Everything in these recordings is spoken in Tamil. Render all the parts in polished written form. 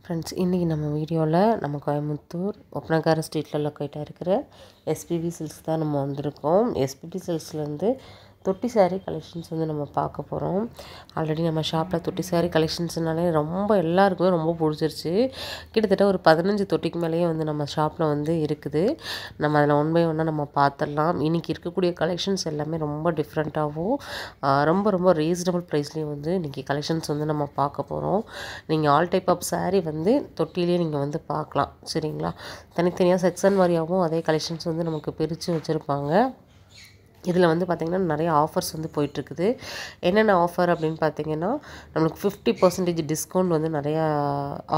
ஃப்ரெண்ட்ஸ், இன்றைக்கி நம்ம வீடியோவில் நம்ம கோயம்புத்தூர் ஒப்பனக்கார ஸ்ட்ரீட்டில் லொக்கேட்டாக இருக்கிற எஸ்பிபி சில்க்ஸ் தான் நம்ம வந்திருக்கோம். எஸ்பிபி சில்க்ஸ்லேருந்து தொட்டி சாரீ கலெக்ஷன்ஸ் வந்து நம்ம பார்க்க போகிறோம். ஆல்ரெடி நம்ம ஷாப்பில் தொட்டி சாரீ கலெக்ஷன்ஸ்னாலே எல்லாருக்குமே ரொம்ப பிடிச்சிருச்சு. கிட்டத்தட்ட ஒரு 15 தொட்டிக்கு மேலேயே வந்து நம்ம ஷாப்பில் வந்து இருக்குது. நம்ம அதில் ஒன் பை ஒன்னாக நம்ம பார்த்துடலாம். இன்றைக்கி இருக்கக்கூடிய கலெக்ஷன்ஸ் எல்லாமே ரொம்ப டிஃப்ரெண்ட்டாகவும் ரொம்ப ரொம்ப ரீசனபிள் ப்ரைஸ்லேயும் வந்து இன்றைக்கி கலெக்ஷன்ஸ் வந்து நம்ம பார்க்க போகிறோம். நீங்கள் ஆல் டைப் ஆஃப் சாரீ வந்து தொட்டிலே நீங்கள் வந்து பார்க்கலாம். சரிங்களா? தனித்தனியாக செக்ஷன் வாரியாகவும் அதே கலெக்ஷன்ஸ் வந்து நமக்கு பிரித்து வச்சுருப்பாங்க. இதில் வந்து பார்த்திங்கன்னா நிறைய ஆஃபர்ஸ் வந்து போயிட்டுருக்குது. என்னென்ன ஆஃபர் அப்படின்னு பார்த்திங்கன்னா, நம்மளுக்கு 50% டிஸ்கவுண்ட் வந்து நிறையா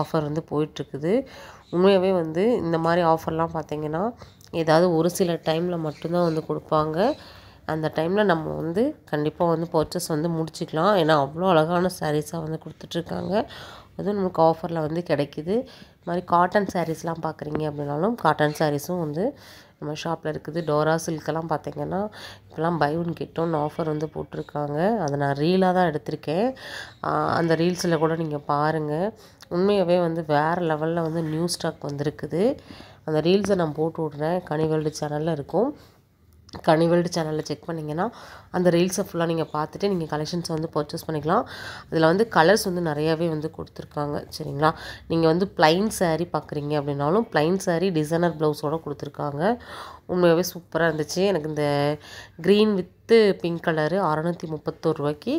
ஆஃபர் வந்து போயிட்டுருக்குது. உண்மையாகவே வந்து இந்த மாதிரி ஆஃபர்லாம் பார்த்திங்கன்னா ஏதாவது ஒரு சில டைமில் மட்டும்தான் வந்து கொடுப்பாங்க. அந்த டைமில் நம்ம வந்து கண்டிப்பாக வந்து பர்ச்சேஸ் வந்து முடிச்சிக்கலாம். ஏன்னா அவ்வளோ அழகான சாரீஸாக வந்து கொடுத்துட்ருக்காங்க. அதுவும் நமக்கு ஆஃபரில் வந்து கிடைக்கிது. இது மாதிரி காட்டன் சாரீஸ்லாம் பார்க்குறீங்க அப்படின்னாலும் காட்டன் சாரீஸும் வந்து நம்ம ஷாப்பில் இருக்குது. டோரா சில்கெல்லாம் பார்த்திங்கன்னா இப்போலாம் buy one get one offer வந்து போட்டிருக்காங்க. அதை நான் ரீலாக தான் எடுத்திருக்கேன். அந்த ரீல்ஸில் கூட நீங்கள் பாருங்கள். உண்மையாகவே வந்து வேறு லெவலில் வந்து நியூ ஸ்டாக் வந்திருக்குது. அந்த ரீல்ஸை நான் போட்டு விட்றேன். கனிவேல்டு சேனலில் இருக்கும். கனிவேல்டு சேனலில் செக் பண்ணிங்கன்னா அந்த ரீல்ஸை ஃபுல்லாக நீங்கள் பார்த்துட்டு நீங்கள் கலெக்ஷன்ஸை வந்து பர்ச்சேஸ் பண்ணிக்கலாம். அதில் வந்து கலர்ஸ் வந்து நிறையாவே வந்து கொடுத்துருக்காங்க. சரிங்களா? நீங்கள் வந்து ப்ளைன் சாரீ பார்க்குறீங்க அப்படின்னாலும் ப்ளைன் சாரீ டிசைனர் ப்ளவுஸோடு கொடுத்துருக்காங்க. உண்மையாகவே சூப்பராக இருந்துச்சு. எனக்கு இந்த க்ரீன் வித்து பிங்க் கலரு 631 ரூபாய்க்கு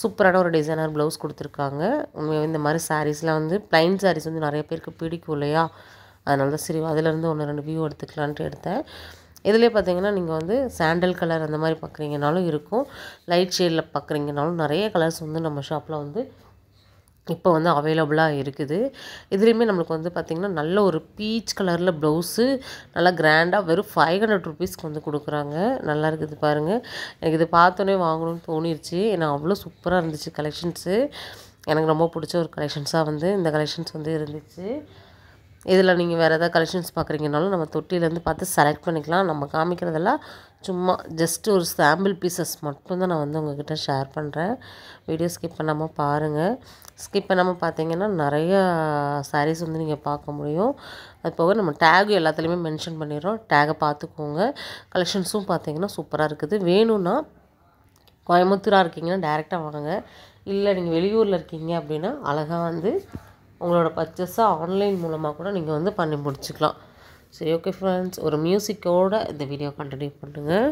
சூப்பரான ஒரு டிசைனர் ப்ளவுஸ் கொடுத்துருக்காங்க. உண்மையாகவே இந்த மாதிரி சாரீஸ்லாம் வந்து ப்ளைன் சாரீஸ் வந்து நிறைய பேருக்கு பிடிக்கும் இல்லையா? அதனால தான் சரி அதிலேருந்து 1-2 வியூ எடுத்துக்கலான்ட்டு எடுத்தேன். இதிலே பார்த்திங்கன்னா நீங்கள் வந்து சாண்டல் கலர் அந்த மாதிரி பார்க்குறீங்கனாலும் இருக்கும். லைட் ஷேடில் பார்க்குறீங்கனாலும் நிறைய கலர்ஸ் வந்து நம்ம ஷாப்பில் வந்து இப்போ வந்து அவைலபிளாக இருக்குது. இதுலேயுமே நம்மளுக்கு வந்து பார்த்திங்கன்னா நல்ல ஒரு பீச் கலரில் ப்ளவுஸு நல்லா கிராண்டாக வெறும் 500 ருபீஸ்க்கு வந்து கொடுக்குறாங்க. நல்லா இருக்குது பாருங்கள். எனக்கு இது பார்த்தோன்னே வாங்கணும்னு தோணிருச்சு. ஏன்னா அவ்வளோ சூப்பராக இருந்துச்சு கலெக்ஷன்ஸு. எனக்கு ரொம்ப பிடிச்ச ஒரு கலெக்ஷன்ஸாக வந்து இந்த கலெக்ஷன்ஸ் வந்து இருந்துச்சு. இதில் நீங்கள் வேறு எதாவது கலெக்ஷன்ஸ் பார்க்குறீங்கனாலும் நம்ம தொட்டிலேருந்து பார்த்து செலக்ட் பண்ணிக்கலாம். நம்ம காமிக்கிறதெல்லாம் சும்மா ஜஸ்ட் ஒரு சாம்பிள் பீசஸ் மட்டும்தான் நான் வந்து உங்கள்கிட்ட ஷேர் பண்ணுறேன். வீடியோ ஸ்கிப் பண்ணாமல் பாருங்கள். ஸ்கிப் பண்ணாமல் பார்த்தீங்கன்னா நிறையா சாரீஸ் வந்து நீங்கள் பார்க்க முடியும். அது போக நம்ம டேக் எல்லாத்துலேயுமே மென்ஷன் பண்ணிடுறோம். டேகை பார்த்துக்கோங்க. கலெக்ஷன்ஸும் பார்த்தீங்கன்னா சூப்பராக இருக்குது. வேணும்னா கோயம்புத்தூராக இருக்கீங்கன்னா டேரெக்டாக வாங்க. இல்லை நீங்கள் வெளியூரில் இருக்கீங்க அப்படின்னா அழகாக வந்து உங்களோட பர்ச்சேஸை ஆன்லைன் மூலமாக கூட நீங்கள் வந்து பண்ணி முடிச்சுக்கலாம். சரி, ஓகே ஃப்ரெண்ட்ஸ், ஒரு மியூசிக்கோடு இந்த வீடியோ கண்டினியூ பண்ணுங்கள்.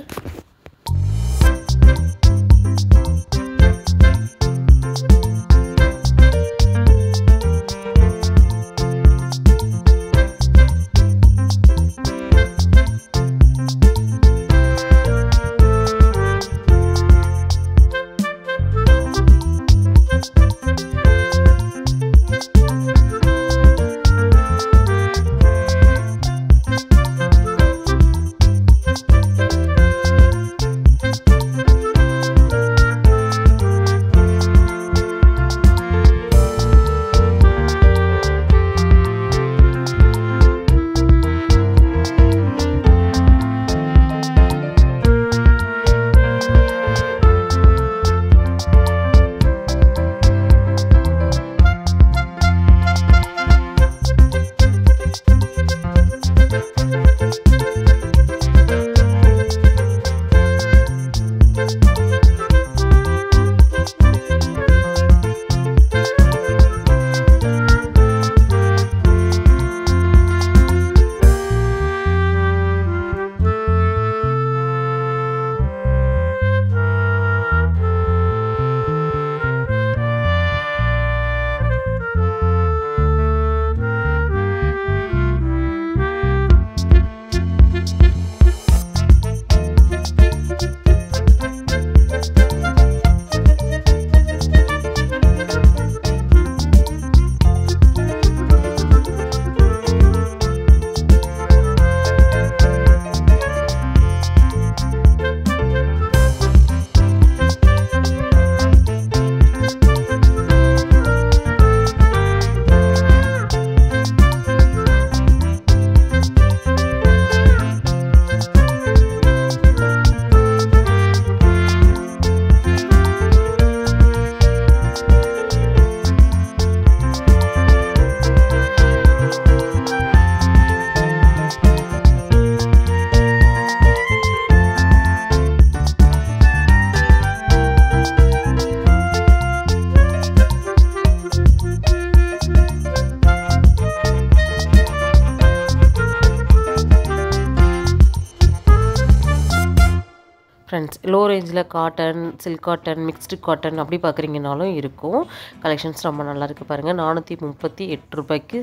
ஃப்ரெண்ட்ஸ், லோ ரேஞ்சில் cotton, silk cotton, mixed cotton அப்படி பார்க்குறீங்கனாலும் இருக்கும். கலெக்ஷன்ஸ் ரொம்ப நல்லாயிருக்கு பாருங்கள். 438 ரூபாய்க்கு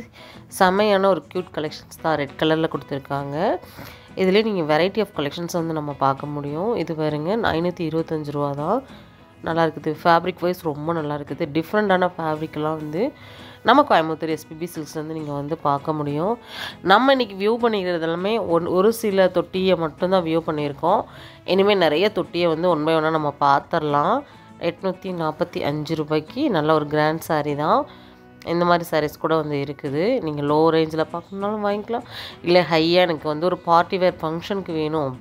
செமையான ஒரு க்யூட் கலெக்ஷன்ஸ் தான் ரெட் கலரில் கொடுத்துருக்காங்க. இதிலே நீங்கள் வெரைட்டி ஆஃப் கலெக்ஷன்ஸ் வந்து நம்ம பார்க்க முடியும். இது பாருங்க 525 ரூபா தான். நல்லா இருக்குது. ஃபேப்ரிக் வைஸ் ரொம்ப நல்லா இருக்குது. டிஃப்ரெண்ட்டான ஃபேப்ரிக்லாம் வந்து நம்ம கோயம்புத்தூர் எஸ்பிபி சில்க்ஸ் வந்து நீங்கள் வந்து பார்க்க முடியும். நம்ம இன்றைக்கி வியூ பண்ணிக்கிறது எல்லாமே ஒரு சில தொட்டியை மட்டும்தான் வியூ பண்ணியிருக்கோம். இனிமேல் நிறைய தொட்டியை வந்து ஒன் பை ஒன்னாக நம்ம பார்த்துடலாம். 845 ரூபாய்க்கு நல்ல ஒரு கிராண்ட் சாரீ தான். இந்த மாதிரி சாரீஸ் கூட வந்து இருக்குது. நீங்கள் லோ ரேஞ்சில் பார்க்கணுன்னாலும் வாங்கிக்கலாம். இல்லை ஹையாக எனக்கு வந்து ஒரு பார்ட்டி வேர் ஃபங்க்ஷனுக்கு வேணும்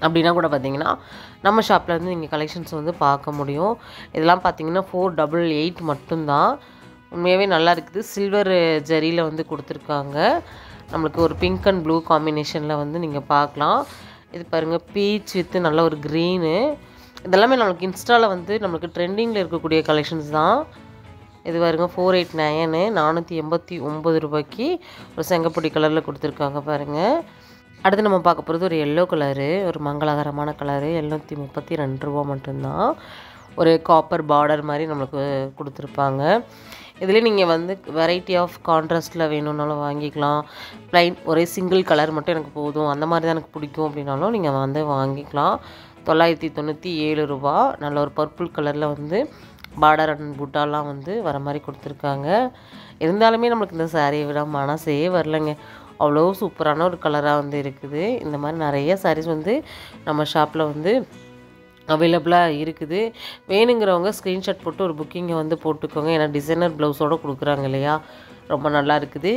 அப்படின்னா கூட பார்த்தீங்கன்னா நம்ம ஷாப்பில் வந்து நீங்கள் கலெக்ஷன்ஸ் வந்து பார்க்க முடியும். இதெல்லாம் பார்த்தீங்கன்னா 488 மட்டும்தான். உண்மையாகவே நல்லா இருக்குது. சில்வர் ஜரியில் வந்து கொடுத்துருக்காங்க. நம்மளுக்கு ஒரு பிங்க் அண்ட் ப்ளூ காம்பினேஷனில் வந்து நீங்கள் பார்க்கலாம். இது பாருங்கள் பீச் வித்து நல்ல ஒரு க்ரீனு. இதெல்லாமே நம்மளுக்கு இன்ஸ்டாவில் வந்து நம்மளுக்கு ட்ரெண்டிங்கில் இருக்கக்கூடிய கலெக்ஷன்ஸ் தான். இது பாருங்க 489 489 ரூபாய்க்கு ஒரு செங்கப்பொடி கலரில் கொடுத்துருக்காங்க பாருங்கள். அடுத்து நம்ம பார்க்க போகிறது ஒரு எல்லோ கலரு, ஒரு மங்களகரமான கலரு. 732 ரூபா மட்டும்தான். ஒரு காப்பர் பார்டர் மாதிரி நம்மளுக்கு கொடுத்துருப்பாங்க. இதில் நீங்கள் வந்து வெரைட்டி ஆஃப் கான்ட்ராஸ்ட்டில் வேணும்னாலும் வாங்கிக்கலாம். ப்ளைன் ஒரே சிங்கிள் கலர் மட்டும் எனக்கு போதும், அந்த மாதிரி தான் எனக்கு பிடிக்கும் அப்படின்னாலும் நீங்கள் வந்து வாங்கிக்கலாம். 997 ரூபா. நல்ல ஒரு பர்பிள் கலரில் வந்து பார்டர் அண்ட் புட்டாலாம் வந்து வர மாதிரி கொடுத்துருக்காங்க. இருந்தாலுமே நம்மளுக்கு இந்த சாரியை விட மனசே வரலைங்க. அவ்வளோ சூப்பரான ஒரு கலராக வந்து இருக்குது. இந்த மாதிரி நிறைய சாரீஸ் வந்து நம்ம ஷாப்பில் வந்து அவைலபிளாக இருக்குது. வேணுங்கிறவங்க ஸ்க்ரீன்ஷாட் போட்டு ஒரு புக்கிங்கை வந்து போட்டுக்கோங்க. ஏன்னா டிசைனர் ப்ளவுஸோடு கொடுக்குறாங்க இல்லையா, ரொம்ப நல்லா இருக்குது.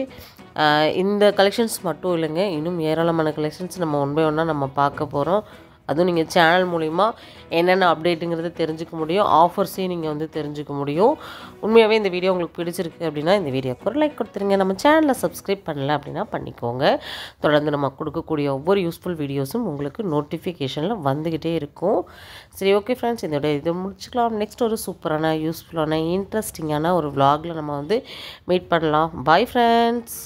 இந்த கலெக்ஷன்ஸ் மட்டும் இல்லைங்க, இன்னும் ஏராளமான கலெக்ஷன்ஸ் நம்ம ஒன் பை ஒன்னாக நம்ம பார்க்க போகிறோம். அதுவும் நீங்கள் சேனல் மூலிமா என்னென்ன அப்டேட்டுங்கிறத தெரிஞ்சுக்க முடியும். ஆஃபர்ஸையும் நீங்கள் வந்து தெரிஞ்சுக்க முடியும். உண்மையாகவே இந்த வீடியோ உங்களுக்கு பிடிச்சிருக்கு அப்படின்னா இந்த வீடியோக்கு ஒரு லைக் கொடுத்துருங்க. நம்ம சேனலை சப்ஸ்கிரைப் பண்ணல அப்படின்னா பண்ணிக்கோங்க. தொடர்ந்து நம்ம கொடுக்கக்கூடிய ஒவ்வொரு யூஸ்ஃபுல் வீடியோஸும் உங்களுக்கு நோட்டிஃபிகேஷனில் வந்துக்கிட்டே இருக்கும். சரி, ஓகே ஃப்ரெண்ட்ஸ், இதோட இதை முடிச்சுக்கலாம். நெக்ஸ்ட் ஒரு சூப்பரான யூஸ்ஃபுல்லான இன்ட்ரெஸ்டிங்கான ஒரு vlogல நம்ம வந்து மீட் பண்ணலாம். Bye friends.